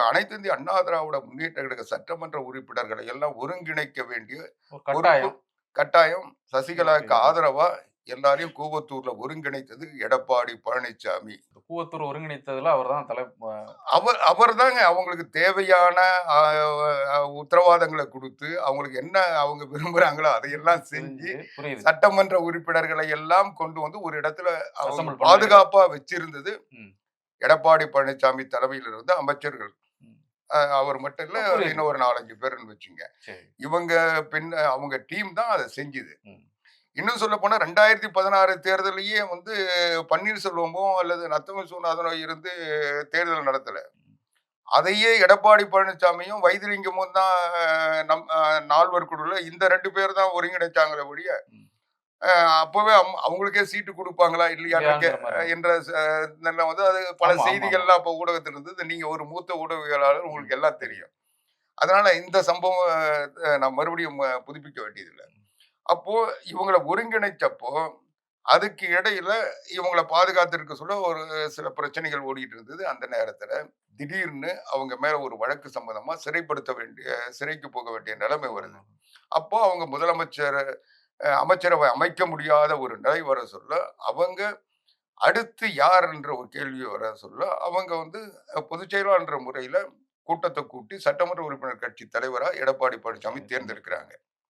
அனைத்து இந்திய அண்ணா திராவிட முன்னேற்ற கழக சட்டமன்ற உறுப்பினர்களை எல்லாம் ஒருங்கிணைக்க வேண்டிய ஒரு பொறுப்பு கட்டாயம். கட்டாயம் சசிகலாவுக்கு புரியுது. ஆதரவா எல்லாரையும் கூவத்தூர்ல ஒருங்கிணைத்தது எடப்பாடி பழனிசாமி. கூவத்தூர் ஒருங்கிணைத்ததுல அவர்தான் அவர்தாங்க அவங்களுக்கு தேவையான அ உத்தரவாதங்கள குடுத்து, அவங்களுக்கு என்ன அவங்க விரும்புறாங்களோ அதையெல்லாம் செஞ்சு, செஞ்சு புரியுது. சட்டமன்ற உறுப்பினர்களை எல்லாம் கொண்டு வந்து ஒரு இடத்துல அவங்க அசெம்பிள் பண்ண வைக்கிறார். பாதுகாப்பா வச்சிருந்தது ம். எடப்பாடி பழனிசாமி தலைமையில் இருந்த அமைச்சர்கள். ம். அவர் மட்டும் இல்ல, புரியுது. இன்னும் ஒரு 4, 5 பேருன்னு வச்சுங்க. சரி. இவங்க அவங்க டீம் தான் அத செஞ்சுது. ம். இன்னும் சொல்லப்போனா 2016 தேர்தல்லயே வந்து பன்னீர்செல்வமோ அல்லது நத்தம் விஸ்வநாதனோ இருந்து தேர்தல் நடத்தல. அதையே எடப்பாடி பழனிசாமியும், வைத்திலிங்கமும் தான் நம் நால்வர் குழுல இந்த 2 பேர் தான் ஒருங்கிணைச்சாங்களே ஒழிய, ம். அ அப்பவே அவங்களுக்கே சீட்டு குடுப்பாங்களா இல்லையான்ற இல்லையாங்கிற மாரி. என்ற வந்து அது பல ஆமா, ஆமா, ஆமா. செய்திகள்லாம் அப்ப ஊடகத்தில் இருந்தது. நீங்க ஒரு மூத்த ஊடகவியலாளர், ம். உங்களுக்கு எல்லாம் தெரியும். அதனால இந்த சம்பவம் நான் மறுபடியும் புதுப்பிக்க வேண்டியதில்ல. அப்போ இவங்கள ஒருங்கிணைச்சப்போ, அதுக்கு இடையில இவங்கள பாதுகாத்திருக்க சொல்ல ஒரு சில பிரச்சனைகள் ஓடிட்டு இருந்தது. அந்த நேரத்துல திடீர்னு அவங்க மேல ஒரு வழக்கு சம்பந்தமா சிறைக்கு போக வேண்டிய நிலைமை வருது. அப்போ அவங்க முதலமைச்சர் அமைச்சரவை அமைக்க முடியாத ஒரு நிலை வர சொல்ல, அவங்க அடுத்து யார் என்ற ஒரு கேள்வி வர சொல்ல, அவங்க வந்து பொதுச் செயலாளர் என்ற முறையில கூட்டத்த கூட்டி சட்டமன்ற உறுப்பினர் கட்சி தலைவரா எடப்பாடி பழனிசாமி தேர்ந்தெடுக்கிறாங்க.